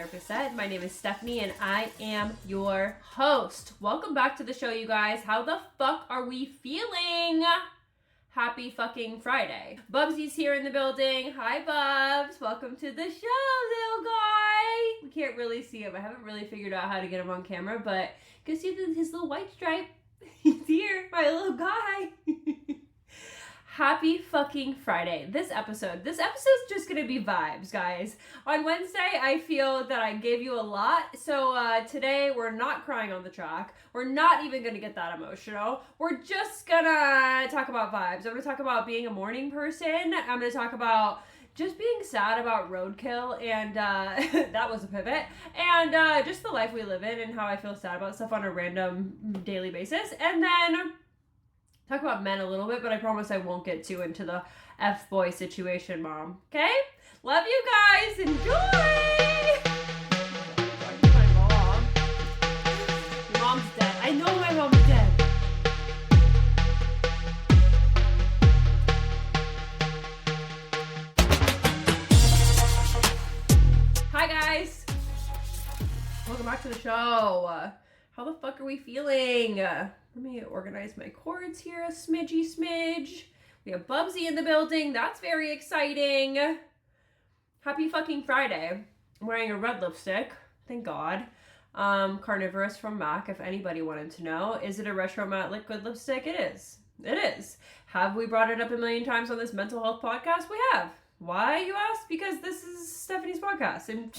therapist said. My name is Stephanie and I am your host. Welcome back to the show, you guys. How the fuck are we feeling? Happy fucking Friday. Bubsy's here in the building. Hi, Bubs. Welcome to the show, little guy. We can't really see him. I haven't really figured out how to get him on camera, but you can see his little white stripe. He's here, my little guy. Happy fucking Friday. This episode's just gonna be vibes, guys. On Wednesday, I feel that I gave you a lot, so today we're not crying on the track. We're not even gonna get that emotional. We're just gonna talk about vibes. I'm gonna talk about being a morning person. I'm gonna talk about just being sad about roadkill, and that was a pivot, and just the life we live in and how I feel sad about stuff on a random daily basis, and then talk about men a little bit, but I promise I won't get too into the F-boy situation, Mom. Okay? Love you guys. Enjoy! My mom. Your mom's dead. I know my mom's dead. Hi, guys. Welcome back to the show. How the fuck are we feeling? Let me organize my cords here a smidge. We have Bubsy in the building. That's very exciting. Happy fucking Friday. I'm wearing a red lipstick. Thank God. Carnivorous from MAC, if anybody wanted to know. Is it a retro matte liquid lipstick? It is. It is. Have we brought it up a million times on this mental health podcast? We have. Why, you ask? Because this is Stephanie's podcast. And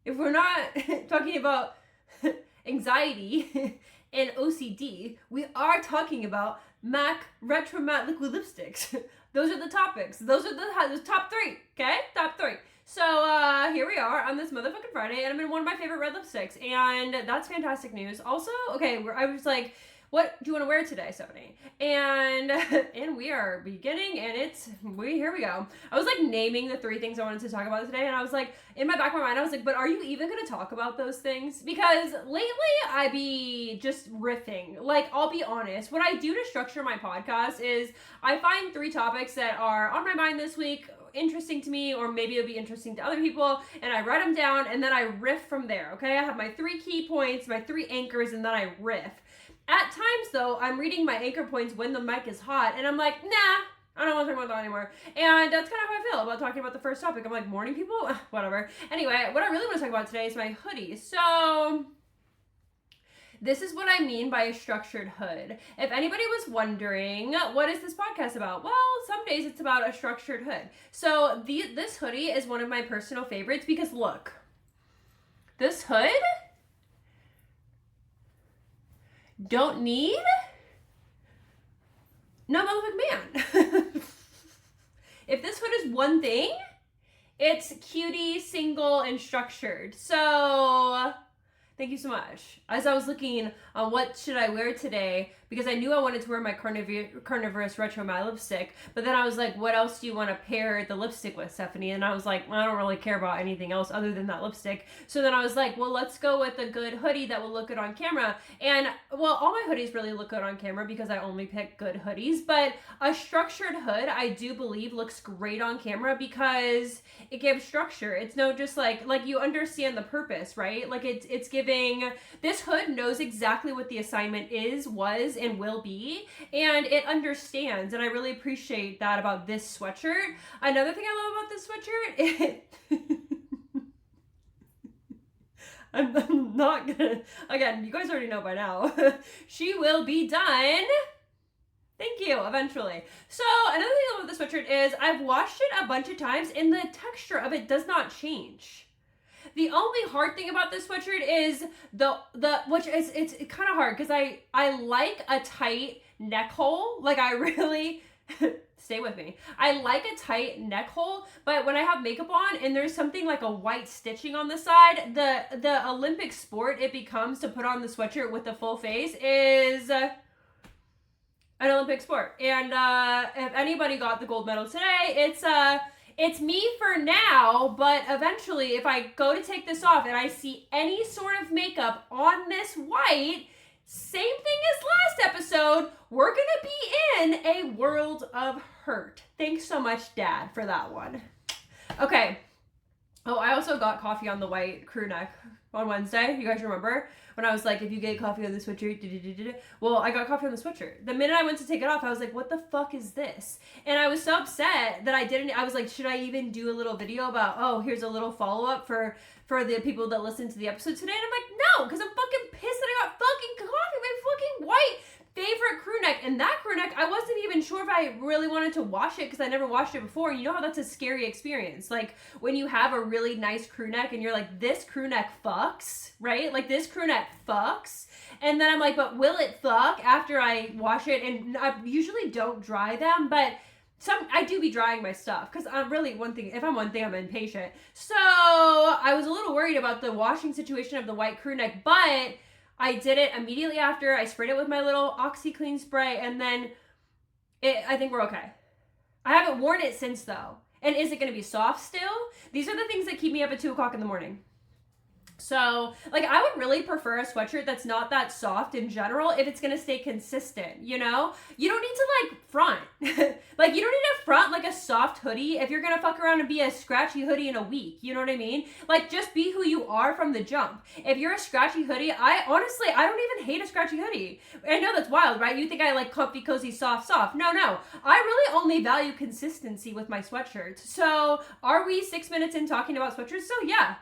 if we're not talking about anxiety and OCD, we are talking about MAC Retro Matte Liquid Lipsticks. Those are the topics. Those are the top three, okay? Top three. So here we are on this motherfucking Friday, and I'm in one of my favorite red lipsticks, and that's fantastic news. Also, okay, I was like, what do you want to wear today, Stephanie? And we are beginning, and here we go. I was like naming the three things I wanted to talk about today, and I was like, in my back of my mind, I was like, but are you even going to talk about those things? Because lately, I be just riffing. Like, I'll be honest. What I do to structure my podcast is I find three topics that are on my mind this week, interesting to me, or maybe it'll be interesting to other people, and I write them down, and then I riff from there, okay? I have my three key points, my three anchors, and then I riff. At times, though, I'm reading my anchor points when the mic is hot, and I'm like, nah, I don't want to talk about that anymore. And that's kind of how I feel about talking about the first topic. I'm like, morning people? Whatever. Anyway, what I really want to talk about today is my hoodie. So this is what I mean by a structured hood. If anybody was wondering, what is this podcast about? Well, some days it's about a structured hood. So this hoodie is one of my personal favorites because look, this hood don't need no motherfucking man. If this hood is one thing, it's cutie, single, and structured. So thank you so much. As I was looking on what should I wear today, because I knew I wanted to wear my Carnivorous Retro Matte lipstick, but then I was like, what else do you want to pair the lipstick with, Stephanie? And I was like, well, I don't really care about anything else other than that lipstick. So then I was like, well, let's go with a good hoodie that will look good on camera. And well, all my hoodies really look good on camera because I only pick good hoodies, but a structured hood, I do believe looks great on camera because it gives structure. It's no just like you understand the purpose, right? Like it's giving, this hood knows exactly what the assignment was, and will be, and it understands, and I really appreciate that about this sweatshirt. Another thing I love about this sweatshirt I'm not gonna, again, you guys already know by now, she will be done. Thank you, eventually. So another thing I love about this sweatshirt is I've washed it a bunch of times and the texture of it does not change. The only hard thing about this sweatshirt is which is it's kind of hard because I like a tight neck hole. Like I really stay with me. I like a tight neck hole, but when I have makeup on and there's something like a white stitching on the side, the Olympic sport it becomes to put on the sweatshirt with the full face is an Olympic sport. And if anybody got the gold medal today, it's me for now, but eventually if I go to take this off and I see any sort of makeup on this white, same thing as last episode, we're gonna be in a world of hurt. Thanks so much, Dad, for that one. Okay, Oh, I also got coffee on the white crew neck on Wednesday. You guys remember? When I was like, if you get coffee on the sweatshirt, well, I got coffee on the sweatshirt. The minute I went to take it off, I was like, what the fuck is this? And I was so upset that I was like, should I even do a little video about, oh, here's a little follow-up for the people that listen to the episode today? And I'm like, no, because I'm fucking pissed that I got fucking coffee, my fucking white favorite crew neck. And that crew neck, I wasn't even sure if I really wanted to wash it because I never washed it before. And you know how that's a scary experience. Like when you have a really nice crew neck and you're like, this crew neck fucks, right? Like this crew neck fucks. And then I'm like, but will it fuck after I wash it? And I usually don't dry them, but I do be drying my stuff because I'm really if I'm one thing, I'm impatient. So I was a little worried about the washing situation of the white crew neck, but I did it immediately after. I sprayed it with my little OxiClean spray, and then I think we're okay. I haven't worn it since, though. And is it going to be soft still? These are the things that keep me up at 2 o'clock in the morning. So, like, I would really prefer a sweatshirt that's not that soft in general if it's going to stay consistent, you know? You don't need to, like, front. Like, you don't need to front, like, a soft hoodie if you're going to fuck around and be a scratchy hoodie in a week. You know what I mean? Like, just be who you are from the jump. If you're a scratchy hoodie, I don't even hate a scratchy hoodie. I know that's wild, right? You think I like comfy, cozy, soft. No. I really only value consistency with my sweatshirts. So, are we 6 minutes in talking about sweatshirts? So, yeah.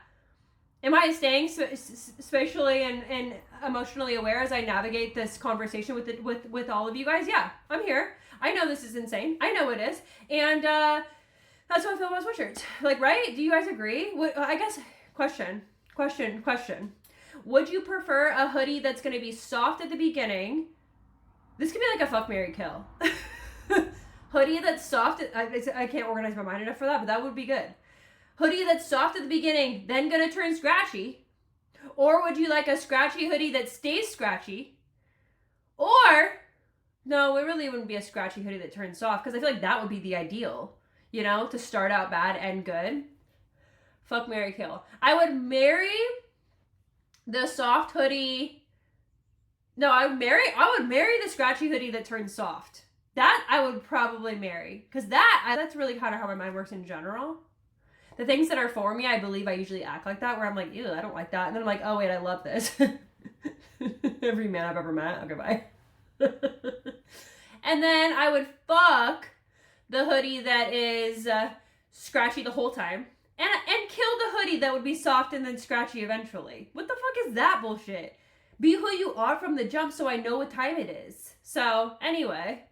Am I staying spatially and emotionally aware as I navigate this conversation with all of you guys? Yeah, I'm here. I know this is insane. I know it is. And that's how I feel about sweatshirts. Like, right? Do you guys agree? I guess, question. Would you prefer a hoodie that's going to be soft at the beginning? This could be like a fuck, marry, kill. Hoodie that's soft. I can't organize my mind enough for that, but that would be good. Hoodie that's soft at the beginning, then gonna turn scratchy? Or would you like a scratchy hoodie that stays scratchy? Or, no, it really wouldn't be a scratchy hoodie that turns soft, because I feel like that would be the ideal, you know, to start out bad and good. Fuck, marry, kill. I would marry the soft hoodie. No, I would marry the scratchy hoodie that turns soft. That I would probably marry, because that's really kind of how my mind works in general. The things that are for me, I believe I usually act like that, where I'm like, ew, I don't like that. And then I'm like, oh, wait, I love this. Every man I've ever met. Okay, bye. And then I would fuck the hoodie that is scratchy the whole time. And kill the hoodie that would be soft and then scratchy eventually. What the fuck is that bullshit? Be who you are from the jump so I know what time it is. So, anyway,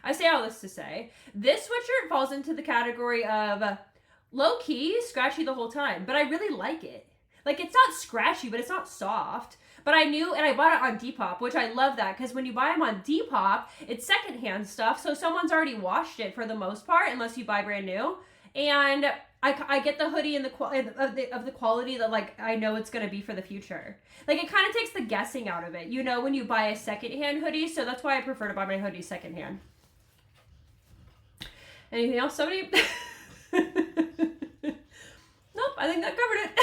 I say all this to say, this sweatshirt falls into the category of low-key, scratchy the whole time, but I really like it. Like, it's not scratchy, but it's not soft. But I knew, and I bought it on Depop, which I love that, because when you buy them on Depop, it's secondhand stuff, so someone's already washed it for the most part, unless you buy brand new. And I get the hoodie and of the quality that, like, I know it's going to be for the future. Like, it kind of takes the guessing out of it, you know, when you buy a secondhand hoodie, so that's why I prefer to buy my hoodie secondhand. Anything else, somebody? Nope, I think that covered it.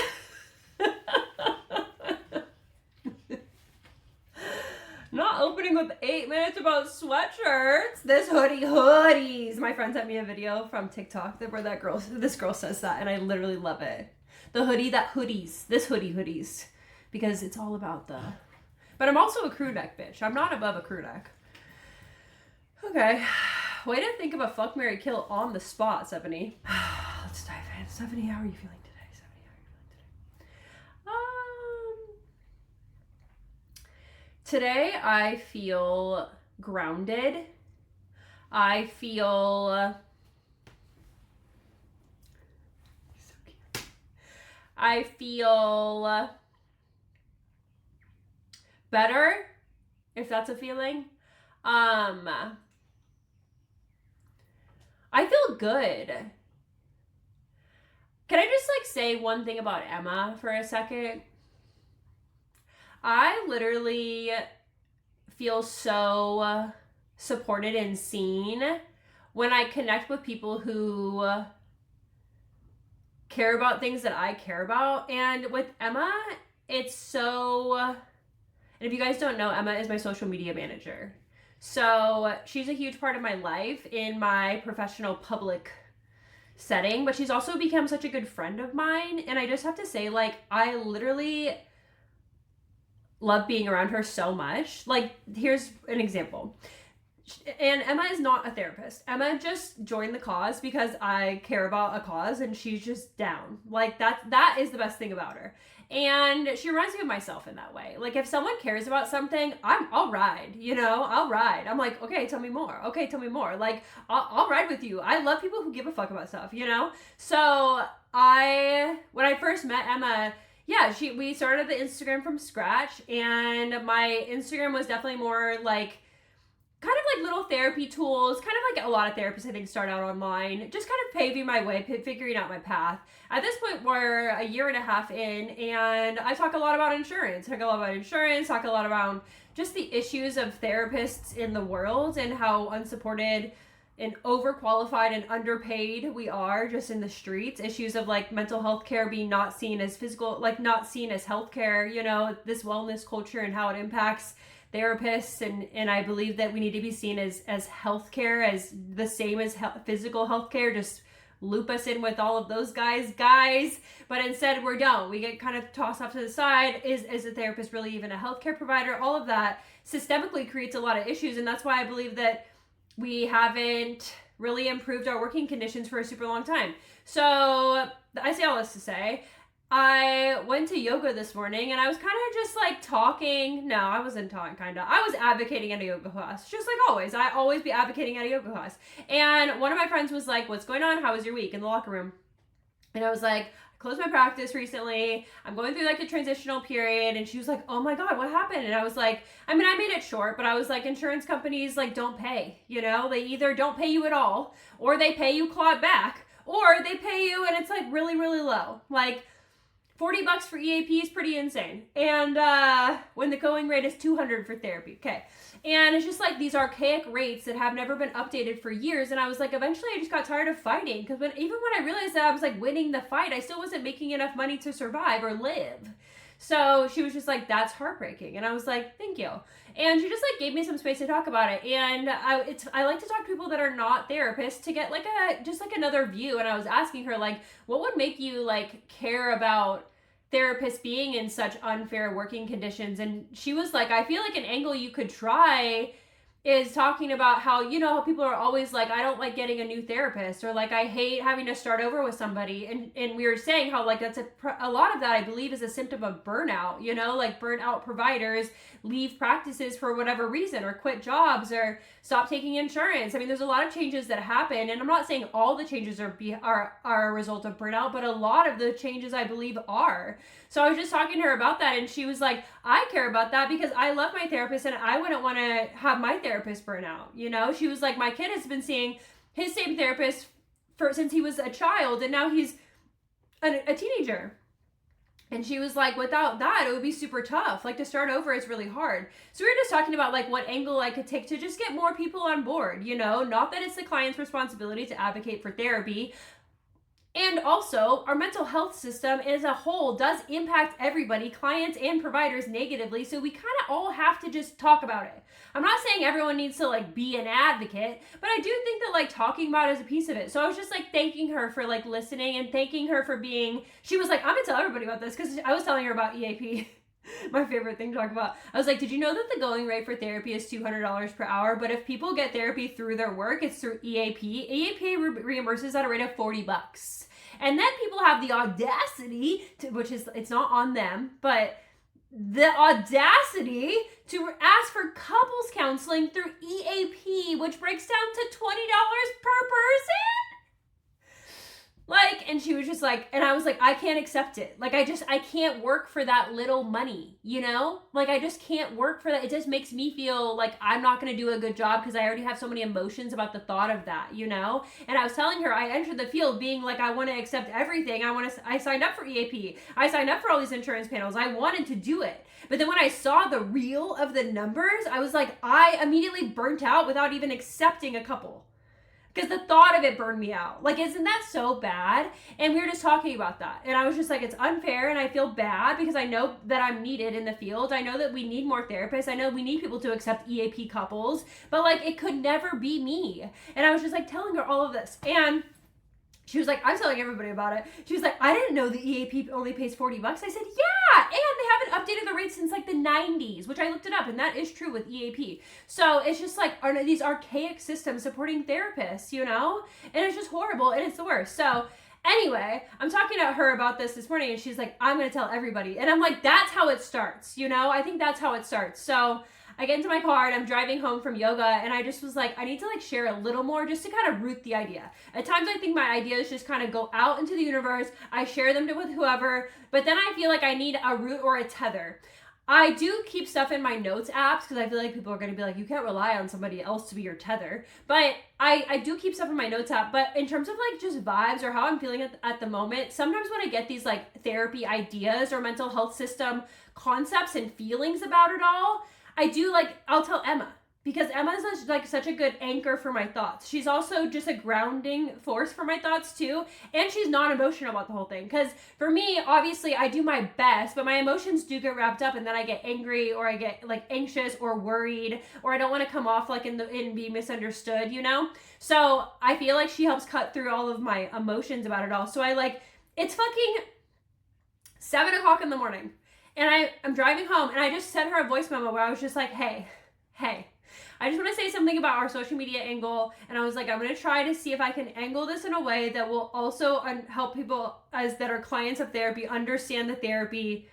Not opening with 8 minutes about sweatshirts. This hoodies. My friend sent me a video from TikTok where this girl says that, and I literally love it. The hoodie that hoodies. This hoodies. Because it's all about but I'm also a crew neck bitch. I'm not above a crew neck. Okay. Way to think of a fuck, marry, kill on the spot, Stephanie. Let's dive in. Stephanie, how are you feeling today? Today I feel grounded. I feel so cute. I feel better, if that's a feeling. I feel good. Can I just say one thing about Emma for a second? I literally feel so supported and seen when I connect with people who care about things that I care about. And with Emma, it's so... And if you guys don't know, Emma is my social media manager. So she's a huge part of my life in my professional public setting, but she's also become such a good friend of mine. And I just have to say, like, I literally love being around her so much. Like, here's an example. And Emma is not a therapist. Emma just joined the cause because I care about a cause, and she's just down. Like, that is the best thing about her. And she reminds me of myself in that way. Like, if someone cares about something, I'll ride, I'll ride. I'm like, okay, tell me more. Okay, tell me more. Like, I'll ride with you. I love people who give a fuck about stuff, So when I first met Emma, yeah, we started the Instagram from scratch, and my Instagram was definitely more like, kind of like little therapy tools, kind of like a lot of therapists I think start out online, just kind of paving my way, figuring out my path. At this point, we're a year and a half in, and I talk a lot about insurance. Talk a lot about just the issues of therapists in the world and how unsupported and overqualified and underpaid we are just in the streets. Issues of like mental health care being not seen as physical, like not seen as healthcare, this wellness culture and how it impacts therapists, and I believe that we need to be seen as healthcare, as the same as physical healthcare. Just loop us in with all of those guys, but instead we don't. We get kind of tossed off to the side. Is a therapist really even a healthcare provider? All of that systemically creates a lot of issues, and that's why I believe that we haven't really improved our working conditions for a super long time. So I say all this to say, I went to yoga this morning, and I was kind of just like talking. No, I wasn't talking, I was advocating at a yoga class, just like always. I always be advocating at a yoga class. And one of my friends was like, what's going on? How was your week in the locker room? And I was like, I closed my practice recently. I'm going through like a transitional period. And she was like, oh my God, what happened? And I was like, I made it short, but I was like, insurance companies like don't pay, they either don't pay you at all, or they pay you clawed back, or they pay you and it's like really, really low. Like, $40 for EAP is pretty insane. And when the going rate is $200 for therapy. Okay. And it's just like these archaic rates that have never been updated for years. And I was like, eventually I just got tired of fighting. Because even when I realized that I was like winning the fight, I still wasn't making enough money to survive or live. So she was just like, that's heartbreaking. And I was like, thank you. And she just like gave me some space to talk about it. And I like to talk to people that are not therapists to get like another view. And I was asking her like, what would make you like care about therapists being in such unfair working conditions? And she was like, I feel like an angle you could try is talking about how, how people are always like, I don't like getting a new therapist, or like, I hate having to start over with somebody. And we were saying how like that's a lot of that I believe is a symptom of burnout, like burnout providers leave practices for whatever reason, or quit jobs, or stop taking insurance. I mean, there's a lot of changes that happen, and I'm not saying all the changes are a result of burnout, but a lot of the changes I believe are. So I was just talking to her about that, and she was like, I care about that because I love my therapist, and I wouldn't want to have my therapist burn out. She was like, my kid has been seeing his same therapist since he was a child, and now he's a teenager. And she was like, without that, it would be super tough. Like, to start over is really hard. So we were just talking about like what angle I could take to just get more people on board, not that it's the client's responsibility to advocate for therapy. And also, our mental health system as a whole does impact everybody, clients and providers, negatively. So we kind of all have to just talk about it. I'm not saying everyone needs to like be an advocate, but I do think that like talking about it is a piece of it. So I was just like thanking her for like listening, and thanking her for she was like, I'm gonna tell everybody about this, because I was telling her about EAP. My favorite thing to talk about. I was like, did you know that the going rate for therapy is $200 per hour? But if people get therapy through their work, it's through EAP. EAP reimburses at a rate of $40. And then people have the audacity it's not on them, but the audacity to ask for couples counseling through EAP, which breaks down to $20 per person. Like, and she was just like, and I was like, I can't accept it. Like, I can't work for that little money, Like, I just can't work for that. It just makes me feel like I'm not going to do a good job because I already have so many emotions about the thought of that, And I was telling her, I entered the field being like, I want to accept everything. I signed up for EAP. I signed up for all these insurance panels. I wanted to do it. But then when I saw the reel of the numbers, I was like, I immediately burnt out without even accepting a couple. Because the thought of it burned me out. Like, isn't that so bad? And we were just talking about that. And I was just like, it's unfair, and I feel bad because I know that I'm needed in the field. I know that we need more therapists. I know we need people to accept EAP couples. But, like, it could never be me. And I was just, like, telling her all of this. And She was like, I'm telling everybody about it. She was like, I didn't know the EAP only pays $40. I said, yeah, and they haven't updated the rates since like the 90s, which I looked it up, and that is true with EAP. So it's just like, are these archaic systems supporting therapists, you know? And it's just horrible, and it's the worst. So anyway, I'm talking to her about this morning, and she's like, I'm going to tell everybody. And I'm like, that's how it starts, you know? I think that's how it starts. So I get into my car and I'm driving home from yoga, and I just was like, I need to like share a little more just to kind of root the idea. At times I think my ideas just kind of go out into the universe. I share them with whoever, but then I feel like I need a root or a tether. I do keep stuff in my notes apps because I feel like people are going to be like, you can't rely on somebody else to be your tether. But I do keep stuff in my notes app. But in terms of like just vibes or how I'm feeling at the moment, sometimes when I get these like therapy ideas or mental health system concepts and feelings about it all, I do like, I'll tell Emma, because Emma is like such a good anchor for my thoughts. She's also just a grounding force for my thoughts too. And she's not emotional about the whole thing. Because for me, obviously I do my best, but my emotions do get wrapped up, and then I get angry, or I get like anxious or worried, or I don't want to come off like and be misunderstood, you know? So I feel like she helps cut through all of my emotions about it all. So I like, it's fucking 7 o'clock in the morning. And I'm driving home, and I just sent her a voice memo where I was just like, hey, I just want to say something about our social media angle. And I was like, I'm going to try to see if I can angle this in a way that will also help people that are clients of therapy understand the therapy,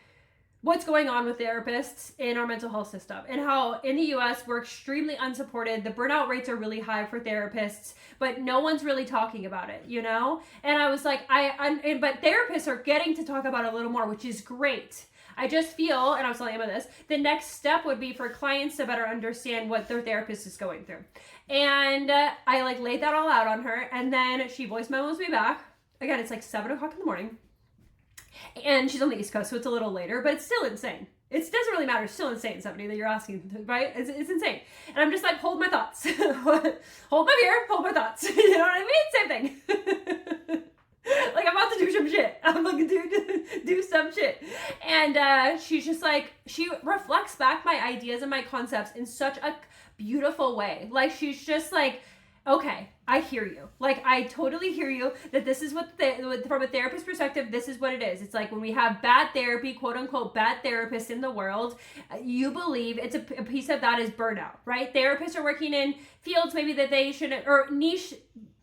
what's going on with therapists in our mental health system, and how in the US we're extremely unsupported. The burnout rates are really high for therapists, but no one's really talking about it, you know? And I was like, but therapists are getting to talk about it a little more, which is great. I just feel, and I was telling Emma this, the next step would be for clients to better understand what their therapist is going through. And I like laid that all out on her, and then she voice memos me back. Again, it's like 7 o'clock in the morning. And she's on the East Coast, so it's a little later, but it's still insane. It doesn't really matter. It's still insane, somebody that you're asking, right? It's insane. And I'm just like, hold my thoughts. Hold my beer, hold my thoughts. You know what I mean? Same thing. Like, I'm about to do some shit. I'm like, do some shit. And she's just like, she reflects back my ideas and my concepts in such a beautiful way. Like, she's just like, okay, I hear you. Like, I totally hear you that this is what, from a therapist perspective, this is what it is. It's like when we have bad therapy, quote unquote, bad therapists in the world, you believe it's a piece of that is burnout, right? Therapists are working in fields maybe that they shouldn't, or niche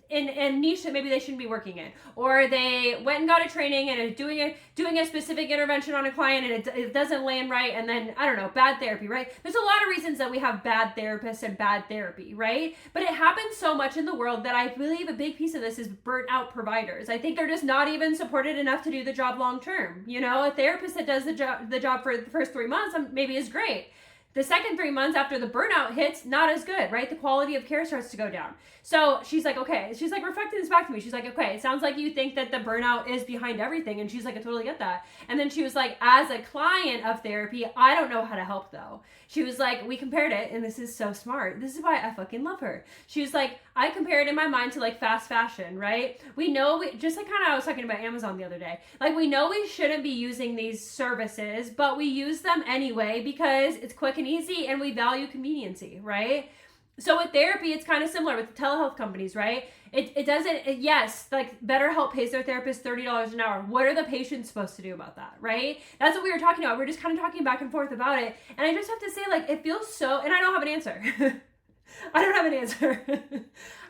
that maybe they shouldn't be working in, or they went and got a training and are doing a specific intervention on a client, and it doesn't land right, and then I don't know, bad therapy, right? There's a lot of reasons that we have bad therapists and bad therapy, right? But it happens so much in the world that I believe a big piece of this is burnt out providers. I think they're just not even supported enough to do the job long term. You know, a therapist that does the job for the first 3 months maybe is great. The second 3 months after the burnout hits, not as good, right? The quality of care starts to go down. So she's like, okay. She's like reflecting this back to me. She's like, okay, it sounds like you think that the burnout is behind everything. And she's like, I totally get that. And then she was like, as a client of therapy, I don't know how to help though. She was like, we compared it, and this is so smart. This is why I fucking love her. She was like, I compared in my mind to like fast fashion, right? We know, just like kind of I was talking about Amazon the other day. Like, we know we shouldn't be using these services, but we use them anyway because it's quick and easy and we value conveniency, right? So with therapy, it's kind of similar with the telehealth companies, right? It doesn't, yes, like BetterHelp pays their therapist $30 an hour. What are the patients supposed to do about that, right? That's what we were talking about. We're just kind of talking back and forth about it. And I just have to say, like, it feels so, and I don't have an answer. I don't have an answer.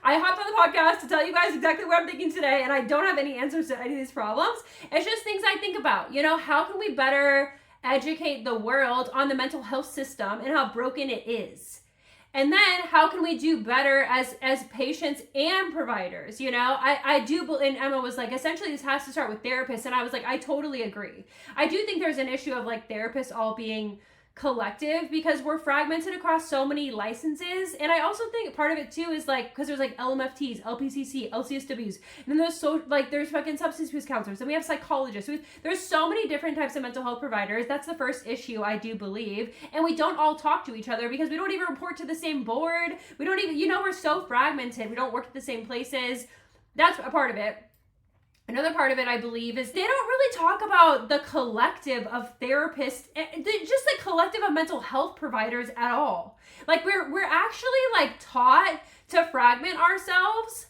I hopped on the podcast to tell you guys exactly what I'm thinking today, and I don't have any answers to any of these problems. It's just things I think about. You know, how can we better educate the world on the mental health system and how broken it is? And then how can we do better as patients and providers? You know, I do, and Emma was like, essentially this has to start with therapists. And I was like, I totally agree. I do think there's an issue of like therapists all being collective because we're fragmented across so many licenses. And I also think part of it too is like, because there's like LMFTs, LPCC, LCSWs, and then there's fucking substance abuse counselors, and we have psychologists. There's so many different types of mental health providers. That's the first issue, I do believe. And we don't all talk to each other because we don't even report to the same board. We don't even, we're so fragmented. We don't work at the same places. That's a part of it. Another part of it, I believe, is they don't really talk about the collective of therapists, just the collective of mental health providers at all. Like, we're actually like taught to fragment ourselves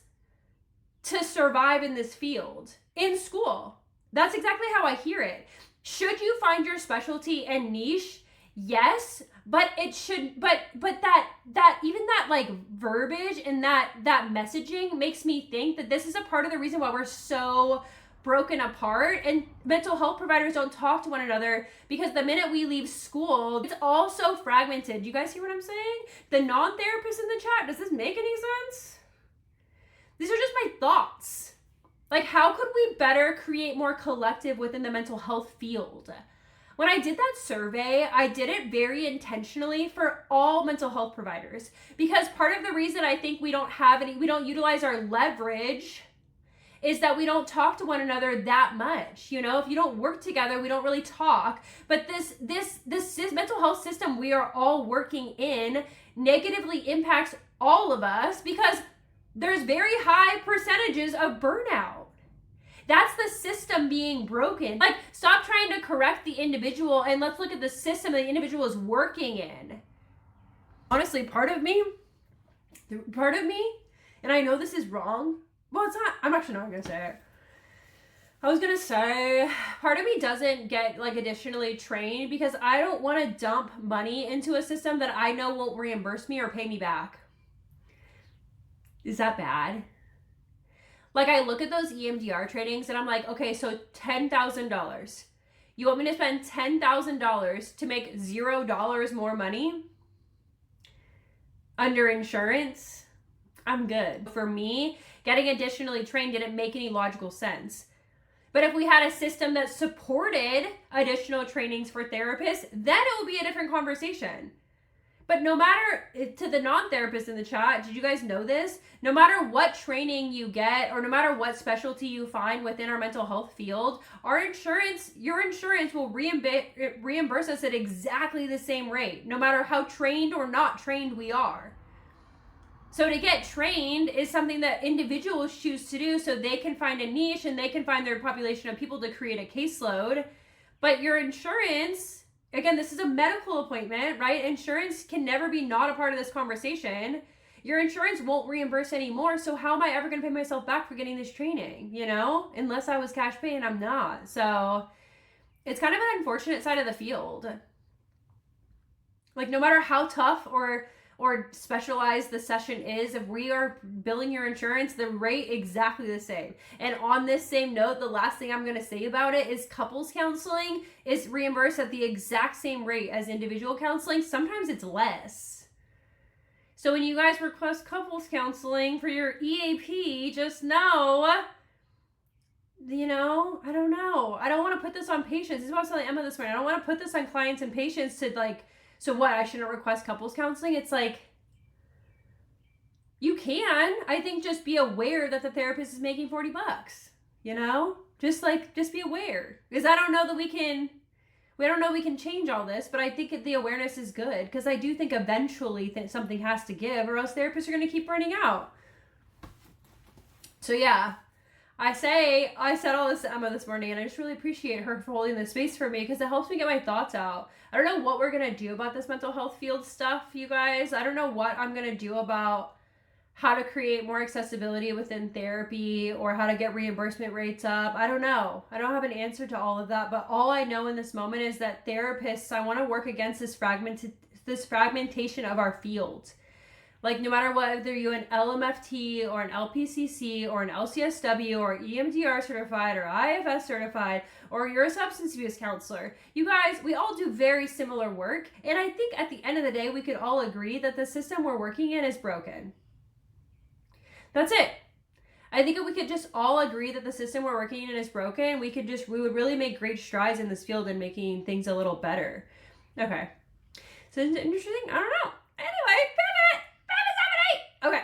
to survive in this field in school. That's exactly how I hear it. Should you find your specialty and niche? Yes, but it should, but that even that like verbiage and that messaging makes me think that this is a part of the reason why we're so broken apart and mental health providers don't talk to one another, because the minute we leave school, it's all so fragmented. You guys hear what I'm saying? The non-therapists in the chat, does this make any sense? These are just my thoughts. Like, how could we better create more collective within the mental health field? When I did that survey, I did it very intentionally for all mental health providers, because part of the reason I think we don't utilize our leverage is that we don't talk to one another that much. You know, if you don't work together, we don't really talk. But this mental health system we are all working in negatively impacts all of us, because there's very high percentages of burnout. That's the system being broken. Like, stop trying to correct the individual and let's look at the system the individual is working in. Honestly, part of me, and I know this is wrong. Well, it's not, I'm actually not gonna say it. I was gonna say, part of me doesn't get like additionally trained because I don't wanna dump money into a system that I know won't reimburse me or pay me back. Is that bad? Like, I look at those EMDR trainings and I'm like, okay, so $10,000. You want me to spend $10,000 to make $0 more money under insurance? I'm good. For me, getting additionally trained didn't make any logical sense. But if we had a system that supported additional trainings for therapists, then it would be a different conversation. But no matter, to the non-therapists in the chat, did you guys know this? No matter what training you get or no matter what specialty you find within our mental health field, your insurance will reimburse us at exactly the same rate, no matter how trained or not trained we are. So to get trained is something that individuals choose to do so they can find a niche and they can find their population of people to create a caseload. But your insurance, again, this is a medical appointment, right? Insurance can never be not a part of this conversation. Your insurance won't reimburse anymore, so how am I ever going to pay myself back for getting this training, you know? Unless I was cash pay, and I'm not. So it's kind of an unfortunate side of the field. Like, no matter how tough or specialized the session is, if we are billing your insurance, the rate exactly the same. And on this same note, the last thing I'm going to say about it is couples counseling is reimbursed at the exact same rate as individual counseling. Sometimes it's less. So when you guys request couples counseling for your EAP, just know, you know, I don't know. I don't want to put this on patients. This is what I was telling Emma this morning. I don't want to put this on clients and patients to like, so what, I shouldn't request couples counseling? It's like, you can. I think just be aware that the therapist is making $40, you know? Just be aware. Because I don't know that we don't know we can change all this, but I think the awareness is good. Because I do think eventually something has to give, or else therapists are going to keep running out. So yeah. I said all this to Emma this morning, and I just really appreciate her for holding this space for me because it helps me get my thoughts out. I don't know what we're going to do about this mental health field stuff, you guys. I don't know what I'm going to do about how to create more accessibility within therapy or how to get reimbursement rates up. I don't know. I don't have an answer to all of that, but all I know in this moment is that therapists, I want to work against this fragmentation of our field. Like, no matter what, whether you're an LMFT or an LPCC or an LCSW or EMDR certified or IFS certified or you're a substance abuse counselor, you guys, we all do very similar work. And I think at the end of the day, we could all agree that the system we're working in is broken. That's it. I think if we could just all agree that the system we're working in is broken, we would really make great strides in this field in making things a little better. Okay. So it's interesting. I don't know. Anyway, pivot. Okay.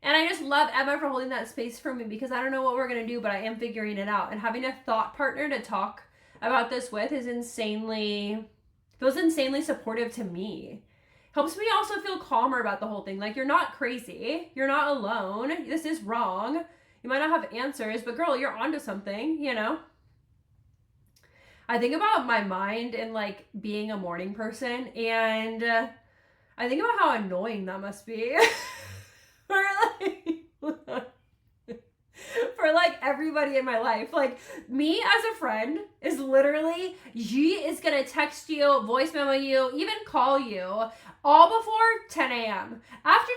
And I just love Emma for holding that space for me because I don't know what we're going to do, but I am figuring it out. And having a thought partner to talk about this with feels insanely supportive to me. Helps me also feel calmer about the whole thing. Like, you're not crazy. You're not alone. This is wrong. You might not have answers, but girl, you're onto something, you know? I think about my mind and like being a morning person, and I think about how annoying that must be. Or like, everybody in my life. Like, me as a friend is literally, she is gonna text you, voice memo you, even call you all before 10 a.m. After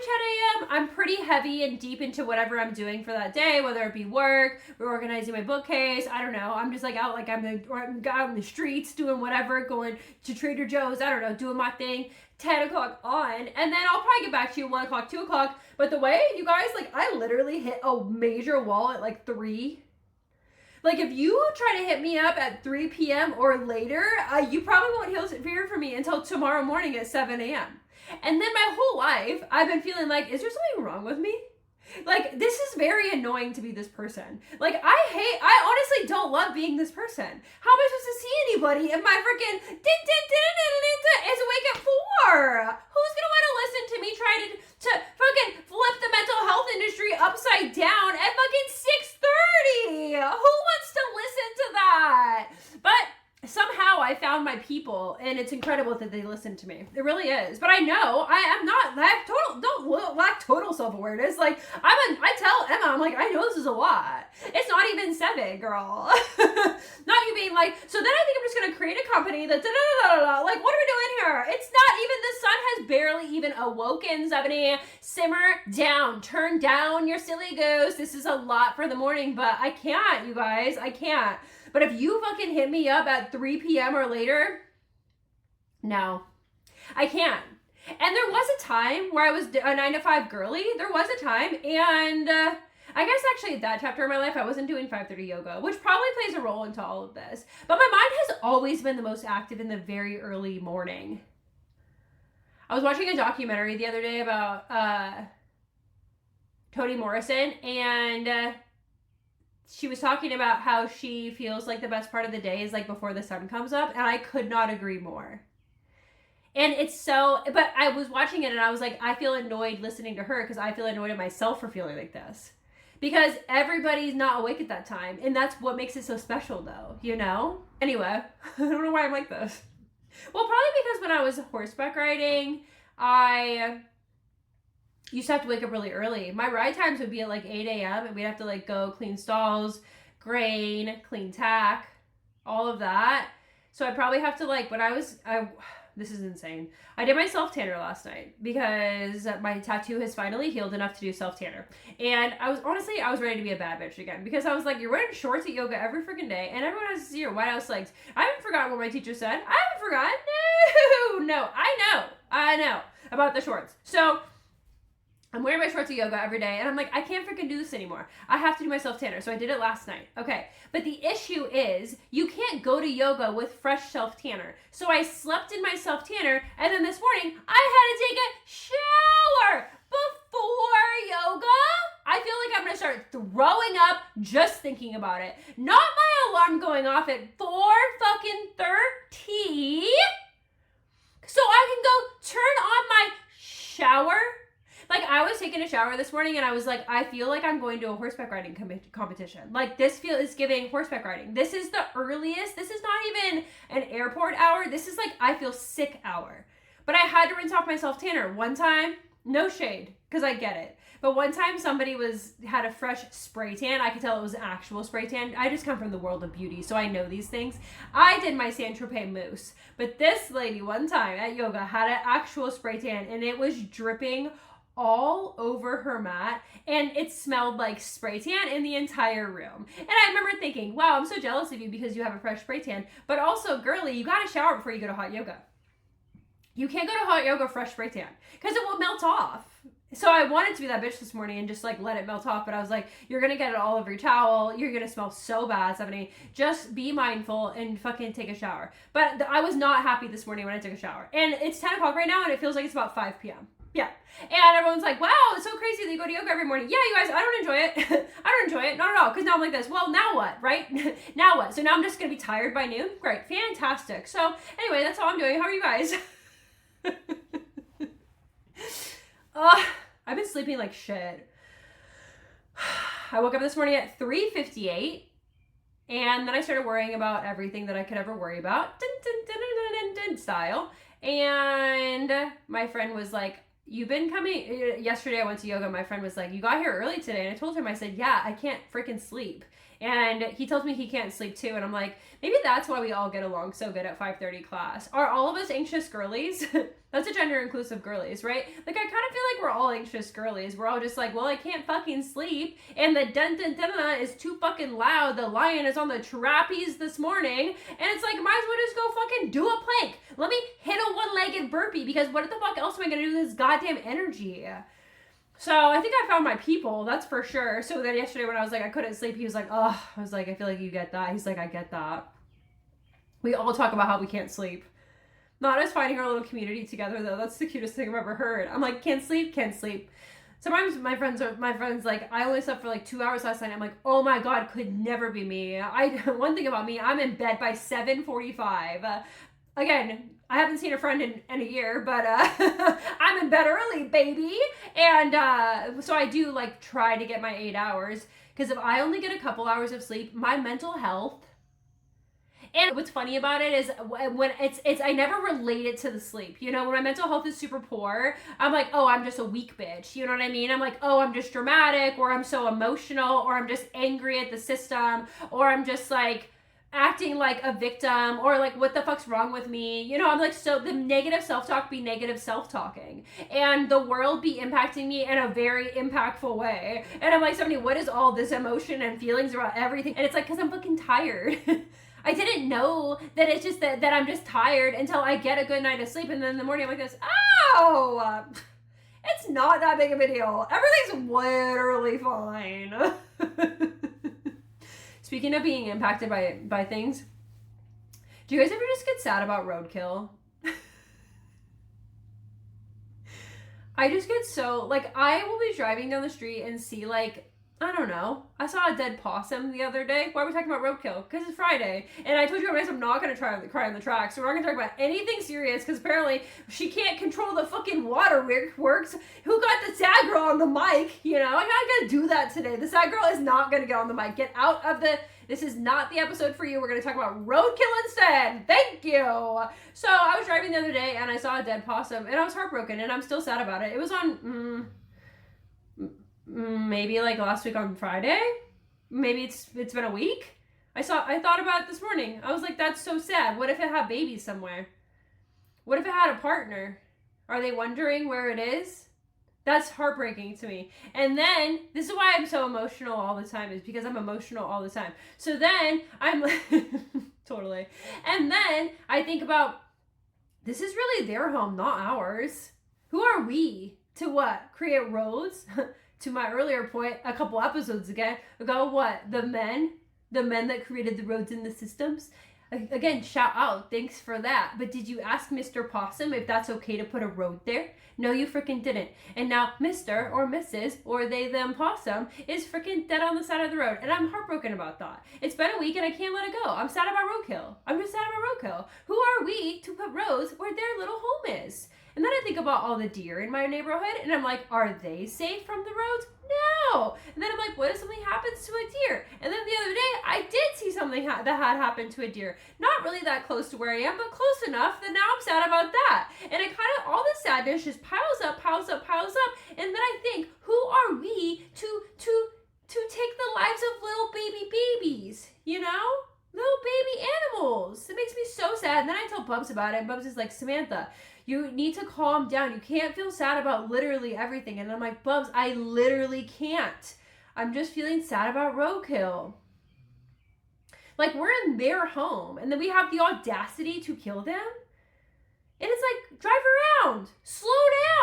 10 a.m., I'm pretty heavy and deep into whatever I'm doing for that day, whether it be work, reorganizing my bookcase, I don't know. I'm just like out, like I'm out in the streets doing whatever, going to Trader Joe's, I don't know, doing my thing. 10 o'clock on, and then I'll probably get back to you 1 o'clock, 2 o'clock. But the way, you guys, like, I literally hit a major wall at like 3. Like, if you try to hit me up at 3 p.m. or later, you probably won't hear from me until tomorrow morning at 7 a.m. And then my whole life, I've been feeling like, is there something wrong with me? Like, this is very annoying to be this person. Like, I honestly don't love being this person. How am I supposed to see anybody if my freaking is awake at 4? Who's gonna want to listen to me try to fucking flip the mental health industry upside down at fucking 6:30? Who wants to listen to that? But somehow I found my people, and it's incredible that they listen to me. It really is. But I know I am not don't lack total self-awareness. Like, I tell Emma, I'm like, I know this is a lot. It's not even 7, girl. Not you being like, so then I think I'm just gonna create a company that like, what are we doing here? It's not even, the sun has barely even awoken, 70. Simmer down, turn down your silly goose. This is a lot for the morning, but I can't, you guys, I can't. But if you fucking hit me up at 3 p.m. or later, no, I can't. And there was a time where I was a 9 to 5 girly. There was a time, and I guess actually at that chapter of my life, I wasn't doing 5:30 yoga, which probably plays a role into all of this. But my mind has always been the most active in the very early morning. I was watching a documentary the other day about Toni Morrison, and she was talking about how she feels like the best part of the day is like before the sun comes up, and I could not agree more. And it's so, but I was watching it and I was like, I feel annoyed listening to her because I feel annoyed at myself for feeling like this. Because everybody's not awake at that time, and that's what makes it so special though, you know? Anyway, I don't know why I'm like this. Well, probably because when I was horseback riding, I used to have to wake up really early. My ride times would be at like 8 a.m. and we'd have to like go clean stalls, grain, clean tack, all of that. So I'd probably have to like, this is insane. I did my self-tanner last night because my tattoo has finally healed enough to do self-tanner. And I was ready to be a bad bitch again because I was like, you're wearing shorts at yoga every freaking day and everyone has to see your white house legs. I haven't forgotten what my teacher said. I haven't forgotten. No, I know about the shorts. So I'm wearing my shorts at yoga every day, and I'm like, I can't freaking do this anymore. I have to do my self-tanner, so I did it last night. Okay, but the issue is you can't go to yoga with fresh self-tanner. So I slept in my self-tanner, and then this morning, I had to take a shower before yoga. I feel like I'm going to start throwing up just thinking about it. Not my alarm going off at 4:30, so I can go turn on my shower. Like, I was taking a shower this morning and I was like, I feel like I'm going to a horseback riding competition. Like, this is giving horseback riding. This is the earliest. This is not even an airport hour. This is like, I feel sick hour. But I had to rinse off my self-tanner. One time, no shade, because I get it. But one time somebody had a fresh spray tan. I could tell it was actual spray tan. I just come from the world of beauty, so I know these things. I did my Saint-Tropez mousse. But this lady one time at yoga had an actual spray tan, and it was dripping all over her mat, and it smelled like spray tan in the entire room. And I remember thinking, wow, I'm so jealous of you because you have a fresh spray tan. But also, girly, you gotta shower before you go to hot yoga. You can't go to hot yoga fresh spray tan because it will melt off. So I wanted to be that bitch this morning and just like let it melt off, but I was like, you're gonna get it all over your towel. You're gonna smell so bad, Stephanie. Just be mindful and fucking take a shower. But I was not happy this morning when I took a shower. And it's 10 o'clock right now and it feels like it's about 5 p.m. Yeah. And everyone's like, wow, it's so crazy that you go to yoga every morning. Yeah, you guys, I don't enjoy it. I don't enjoy it. Not at all. Because now I'm like this. Well, now what, right? Now what? So now I'm just going to be tired by noon? Great. Fantastic. So anyway, that's all I'm doing. How are you guys? I've been sleeping like shit. I woke up this morning at 3:58. And then I started worrying about everything that I could ever worry about. Style. And my friend was like, you've been coming. Yesterday I went to yoga. My friend was like, you got here early today. And I told him, I said, yeah, I can't freaking sleep. And he tells me he can't sleep too. And I'm like, maybe that's why we all get along so good at 5:30 class. Are all of us anxious girlies? That's a gender inclusive girlies, right? Like, I kind of feel like we're all anxious girlies. We're all just like, well, I can't fucking sleep. And the dun-dun-dun-dun is too fucking loud. The lion is on the trapeze this morning. And it's like, might as well just go fucking do a plank. Let me hit a one-legged burpee, because what the fuck else am I going to do with this goddamn energy? So I think I found my people, that's for sure. So then yesterday when I was like, I couldn't sleep, he was like, oh, I was like, I feel like you get that. He's like, I get that. We all talk about how we can't sleep. Not us finding our little community together, though. That's the cutest thing I've ever heard. I'm like, can't sleep, can't sleep. Sometimes my friends like, I only slept for like 2 hours last night. I'm like, oh my God, could never be me. One thing about me, I'm in bed by 7:45. Again, I haven't seen a friend in a year, but I'm in bed early, baby. And so I do like try to get my 8 hours, because if I only get a couple hours of sleep, my mental health. And what's funny about it is when it's I never relate it to the sleep. You know, when my mental health is super poor, I'm like, oh, I'm just a weak bitch. You know what I mean? I'm like, oh, I'm just dramatic, or I'm so emotional, or I'm just angry at the system, or I'm just like acting like a victim, or like, what the fuck's wrong with me? You know, I'm like, so the negative self-talk be negative self-talking, and the world be impacting me in a very impactful way. And I'm like, Stephanie, what is all this emotion and feelings about everything? And it's like, because I'm fucking tired. I didn't know that it's just that I'm just tired until I get a good night of sleep, and then in the morning I'm like this, oh, it's not that big of a deal. Everything's literally fine. Speaking of being impacted by things, do you guys ever just get sad about roadkill? I just get so, like, I will be driving down the street and see, like, I don't know. I saw a dead possum the other day. Why are we talking about roadkill? Because it's Friday. And I told you guys I'm not going to cry on the track. So we're not going to talk about anything serious, because apparently she can't control the fucking waterworks. Who got the sad girl on the mic? You know, I'm not going to do that today. The sad girl is not going to get on the mic. Get out of the... This is not the episode for you. We're going to talk about roadkill instead. Thank you. So I was driving the other day and I saw a dead possum and I was heartbroken, and I'm still sad about it. It was on... maybe like last week on Friday. Maybe it's been a week. I thought about it this morning. I was like, that's so sad. What if it had babies somewhere? What if it had a partner? Are they wondering where it is? That's heartbreaking to me. And then, this is why I'm so emotional all the time, is because I'm emotional all the time. So then, I'm like, totally. And then, I think about, this is really their home, not ours. Who are we to what? Create roads? To my earlier point, a couple episodes ago, what? The men that created the roads and the systems? Again, shout out, thanks for that. But did you ask Mr. Possum if that's okay to put a road there? No, you freaking didn't. And now Mr. or Mrs. or they, them possum is freaking dead on the side of the road. And I'm heartbroken about that. It's been a week and I can't let it go. I'm sad about roadkill. I'm just sad about roadkill. Who are we to put roads where their little home is? And then I think about all the deer in my neighborhood, and I'm like, are they safe from the roads? No. And then I'm like, what if something happens to a deer? And then the other day, I did see something that had happened to a deer. Not really that close to where I am, but close enough that now I'm sad about that. And it kind of, all this sadness just piles up. And then I think, who are we to take the lives of little babies, you know? Little baby animals. It makes me so sad. And then I tell Bubs about it, and Bubs is like, Samantha, you need to calm down. You can't feel sad about literally everything. And I'm like, Bubs, I literally can't. I'm just feeling sad about roadkill. Like, we're in their home, and then we have the audacity to kill them? And it's like, drive around. Slow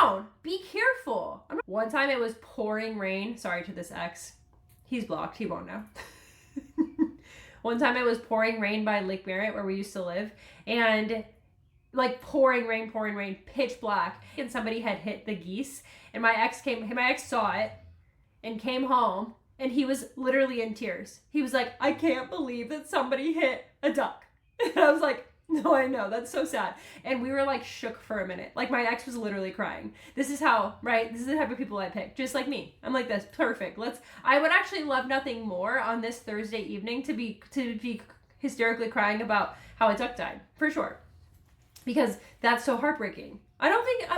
down. Be careful. One time it was pouring rain. Sorry to this ex. He's blocked. He won't know. One time it was pouring rain by Lake Merritt where we used to live, and like pouring rain, pitch black, and somebody had hit the geese, and my ex saw it and came home, and he was literally in tears. He was like, I can't believe that somebody hit a duck. And I was like, no, I know, that's so sad. And we were like shook for a minute. Like, my ex was literally crying. This is how, right? This is the type of people I pick, just like me. I'm like, that's perfect. I would actually love nothing more on this Thursday evening to be hysterically crying about how a duck died, for sure. Because that's so heartbreaking. I don't think,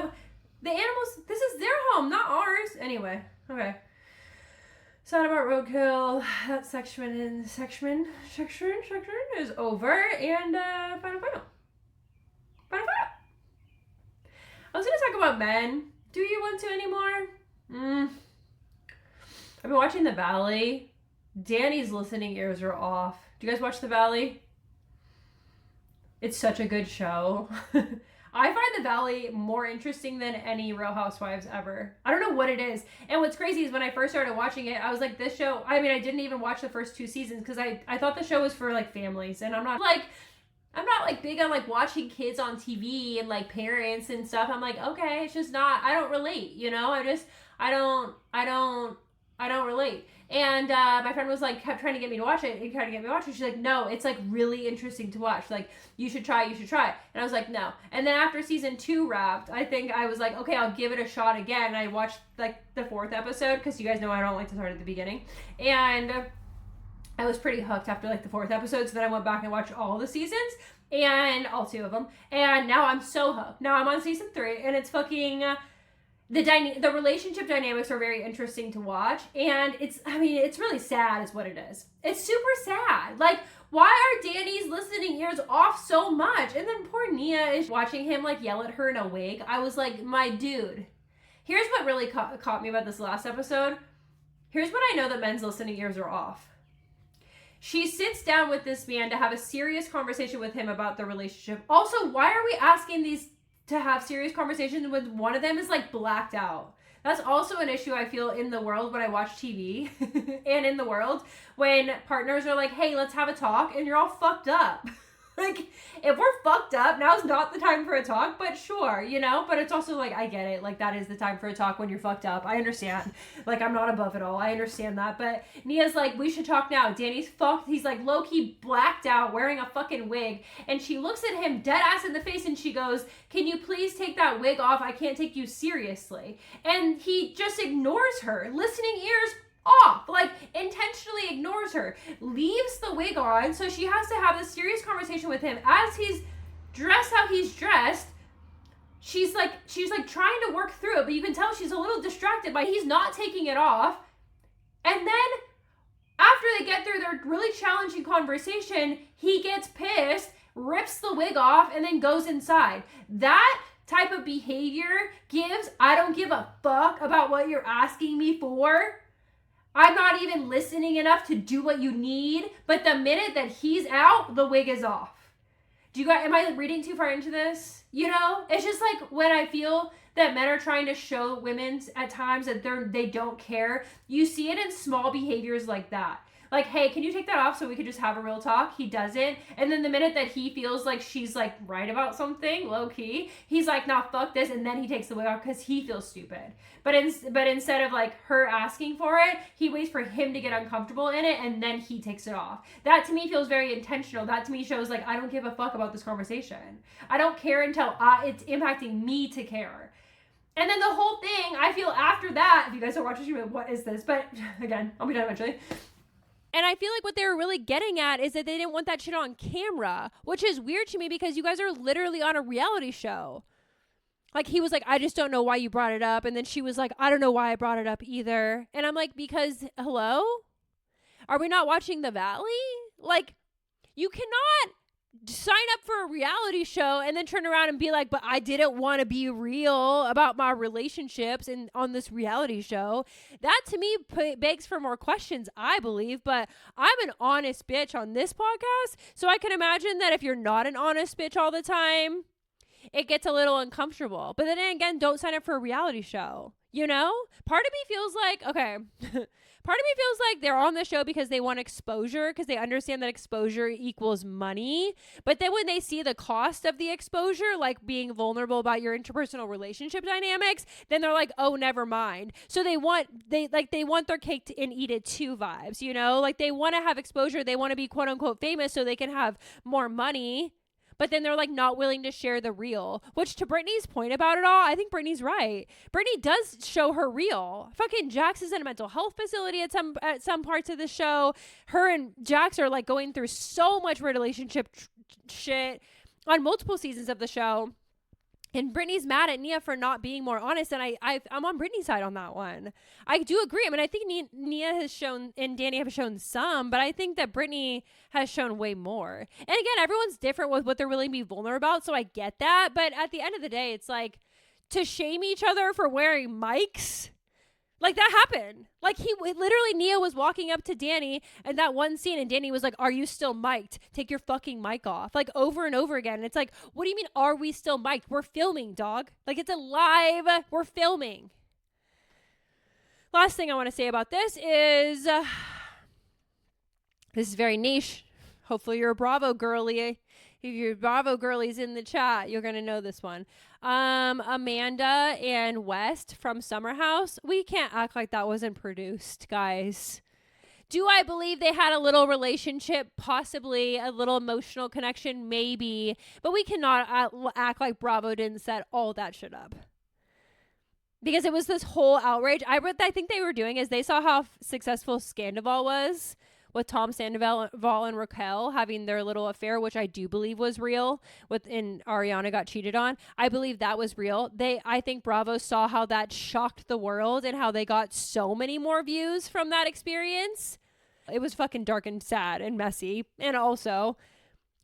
The animals, this is their home, not ours. Anyway, okay. Sad about roadkill. That section is over. And final. I was gonna talk about men. Do you want to anymore? I've been watching The Valley. Danny's listening ears are off. Do you guys watch The Valley? It's such a good show. I find The Valley more interesting than any Real Housewives ever. I don't know what it is. And what's crazy is when I first started watching it, I was like, this show, I mean, I didn't even watch the first 2 seasons because I thought the show was for like families. And I'm not like big on like watching kids on TV and like parents and stuff. I'm like, okay, it's just not, I don't relate, you know? I don't relate. And my friend was like, kept trying to get me to watch it. She's like, no, it's like really interesting to watch. Like, you should try it. And I was like, no. And then after season 2 wrapped, I think I was like, okay, I'll give it a shot again. And I watched like the 4th episode because you guys know I don't like to start at the beginning. And I was pretty hooked after like the 4th episode. So then I went back and watched all the seasons and all 2 of them. And now I'm so hooked. Now I'm on season 3 and it's fucking... The relationship dynamics are very interesting to watch, and it's really sad is what it is. It's super sad. Like, why are Danny's listening ears off so much? And then poor Nia is watching him, like, yell at her in a wig. I was like, my dude. Here's what really caught me about this last episode. Here's what I know that men's listening ears are off. She sits down with this man to have a serious conversation with him about the relationship. Also, why are we asking these to have serious conversations when one of them is like blacked out? That's also an issue I feel in the world when I watch TV and in the world when partners are like, hey, let's have a talk, and you're all fucked up. Like, if we're fucked up, now's not the time for a talk, but sure, you know? But it's also like, I get it. Like, that is the time for a talk when you're fucked up. I understand. Like, I'm not above it all. I understand that. But Nia's like, we should talk now. Danny's fucked. He's like low-key blacked out, wearing a fucking wig. And she looks at him dead ass in the face and she goes, can you please take that wig off? I can't take you seriously. And he just ignores her. Listening ears off, like intentionally ignores her, leaves the wig on, so she has to have this serious conversation with him as he's dressed how he's dressed. She's like trying to work through it, but you can tell she's a little distracted by he's not taking it off. And then after they get through their really challenging conversation, he gets pissed, rips the wig off, and then goes inside. That type of behavior gives, I don't give a fuck about what you're asking me for. I'm not even listening enough to do what you need. But the minute that he's out, the wig is off. Do you guys, am I reading too far into this? You know, it's just like when I feel that men are trying to show women at times that they don't care. You see it in small behaviors like that. Like, hey, can you take that off so we could just have a real talk? He doesn't. And then the minute that he feels like she's like right about something, low key, he's like, nah, fuck this. And then he takes the wig off because he feels stupid. But instead of like her asking for it, he waits for him to get uncomfortable in it and then he takes it off. That to me feels very intentional. That to me shows like, I don't give a fuck about this conversation. I don't care until it's impacting me to care. And then the whole thing, I feel after that, if you guys are watching, what is this? But again, I'll be done eventually. And I feel like what they were really getting at is that they didn't want that shit on camera, which is weird to me because you guys are literally on a reality show. Like, he was like, I just don't know why you brought it up. And then she was like, I don't know why I brought it up either. And I'm like, because, hello? Are we not watching The Valley? Like, you cannot sign up for a reality show and then turn around and be like, but I didn't want to be real about my relationships and on this reality show. That to me begs for more questions, I believe, but I'm an honest bitch on this podcast. So I can imagine that if you're not an honest bitch all the time, it gets a little uncomfortable. But then again, don't sign up for a reality show. You know? Part of me feels like, okay, part of me feels like they're on the show because they want exposure, because they understand that exposure equals money. But then when they see the cost of the exposure, like being vulnerable about your interpersonal relationship dynamics, then they're like, oh, never mind. So they want their cake and eat it too vibes, you know? Like they want to have exposure. They want to be quote unquote famous so they can have more money. But then they're like not willing to share the real, which to Brittany's point about it all, I think Brittany's right. Brittany does show her real. Fucking Jax is in a mental health facility at some parts of the show. Her and Jax are like going through so much relationship shit on multiple seasons of the show. And Brittany's mad at Nia for not being more honest, and I'm on Brittany's side on that one. I do agree. I mean, I think Nia has shown and Danny have shown some, but I think that Brittany has shown way more. And again, everyone's different with what they're willing to be vulnerable about, so I get that. But at the end of the day, it's like to shame each other for wearing mics. Like, that happened. Like, literally, Nia was walking up to Danny in that one scene, and Danny was like, "Are you still mic'd? Take your fucking mic off." Like, over and over again. And it's like, what do you mean, are we still mic'd? We're filming, dog. Like, it's a live. We're filming. Last thing I want to say about this is, this is very niche. Hopefully you're a Bravo girly. If you're Bravo girlies in the chat, you're going to know this one. Amanda and West from Summer House. We can't act like that wasn't produced, guys. Do I believe they had a little relationship? Possibly. A little emotional connection? Maybe. But we cannot act like Bravo didn't set all that shit up. Because it was this whole outrage. I think they were doing is they saw how successful Scandival was with Tom Sandoval and Raquel having their little affair, which I do believe was real. And Ariana got cheated on. I believe that was real. I think Bravo saw how that shocked the world and how they got so many more views from that experience. It was fucking dark and sad and messy. And also,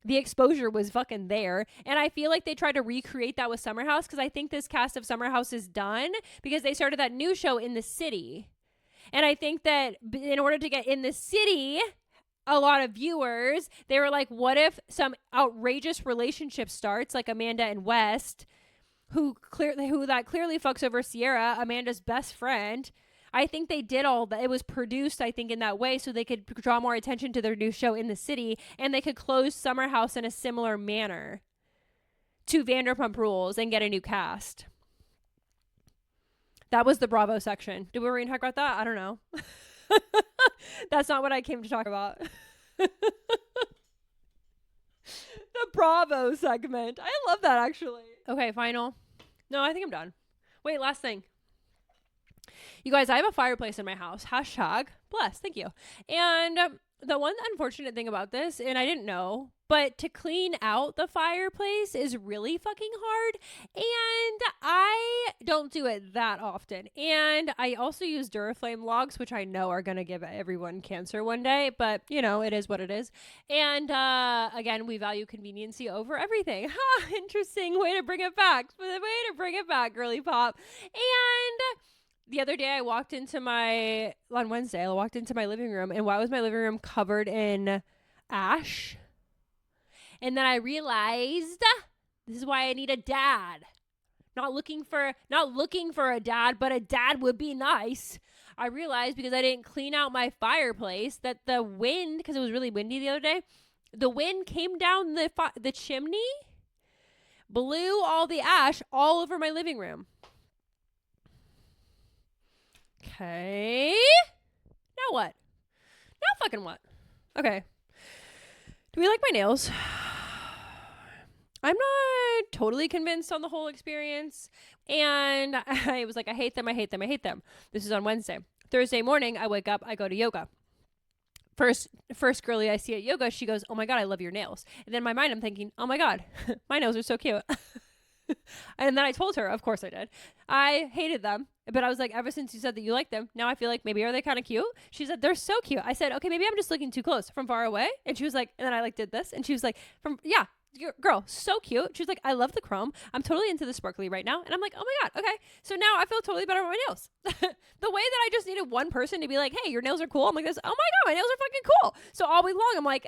the exposure was fucking there. And I feel like they tried to recreate that with Summer House because I think this cast of Summer House is done because they started that new show In the City. And I think that in order to get In the City a lot of viewers, they were like, what if some outrageous relationship starts, like Amanda and West, who clearly fucks over Sierra, Amanda's best friend. I think they did all that. It was produced, I think, in that way so they could draw more attention to their new show In the City, and they could close Summer House in a similar manner to Vanderpump Rules and get a new cast. That was the Bravo section. Did we already talk about that? I don't know. That's not what I came to talk about. The Bravo segment. I love that, actually. Okay, final. No, I think I'm done. Wait, last thing. You guys, I have a fireplace in my house. #blessed. Thank you. And the one unfortunate thing about this, and I didn't know, but to clean out the fireplace is really fucking hard. And I don't do it that often. And I also use Duraflame logs, which I know are going to give everyone cancer one day. But, you know, it is what it is. And again, we value conveniency over everything. Interesting way to bring it back. Girly pop. And the other day on Wednesday, I walked into my living room, and why was my living room covered in ash? And then I realized this is why I need a dad. Not looking for a dad, but a dad would be nice. I realized because I didn't clean out my fireplace that the wind, because it was really windy the other day, the wind came down the chimney, blew all the ash all over my living room. Okay. Now what? Now fucking what? Okay. Do we like my nails? I'm not totally convinced on the whole experience. And I was like, I hate them. This is on Wednesday. Thursday morning, I wake up, I go to yoga. First girlie I see at yoga, she goes, "Oh my God, I love your nails." And then in my mind, I'm thinking, oh my God, my nails are so cute. And then I told her, of course I did, I hated them. But I was like, ever since you said that you like them, now I feel like maybe are they kind of cute? She said, they're so cute. I said, okay, maybe I'm just looking too close from far away. And she was like, and then I like did this. And she was like, yeah, girl, so cute. She was like, I love the chrome. I'm totally into the sparkly right now. And I'm like, oh my God, okay. So now I feel totally better about my nails. The way that I just needed one person to be like, hey, your nails are cool. I'm like this, oh my God, my nails are fucking cool. So all week long, I'm like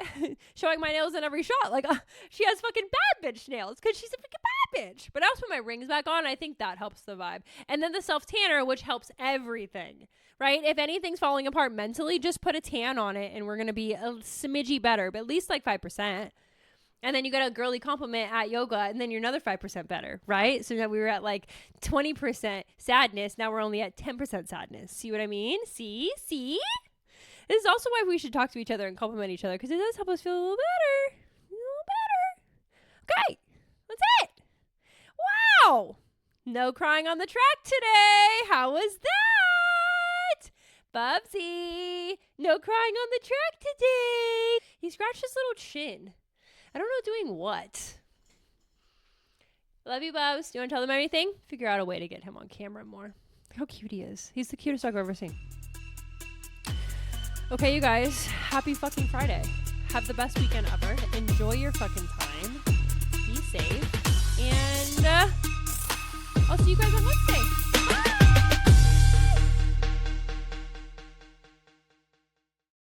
showing my nails in every shot. Like she has fucking bad bitch nails because she's a fucking bad bitch. But I also put my rings back on. I think that helps the vibe. And then the self tanner, which helps everything, right? If anything's falling apart mentally, just put a tan on it and we're going to be a smidgy better, but at least like 5%. And then you get a girly compliment at yoga, and then you're another 5% better, right? So now we were at like 20% sadness. Now we're only at 10% sadness. See what I mean? See? This is also why we should talk to each other and compliment each other, because it does help us feel a little better. Okay, that's it. Wow. No crying on the track today. How was that? Bubsy. No crying on the track today. He scratched his little chin. I don't know doing what. Love you, Bubs. You want to tell them anything? Figure out a way to get him on camera more. Look how cute he is. He's the cutest dog I've ever seen. Okay, you guys. Happy fucking Friday. Have the best weekend ever. Enjoy your fucking time. Be safe. And I'll see you guys on Wednesday.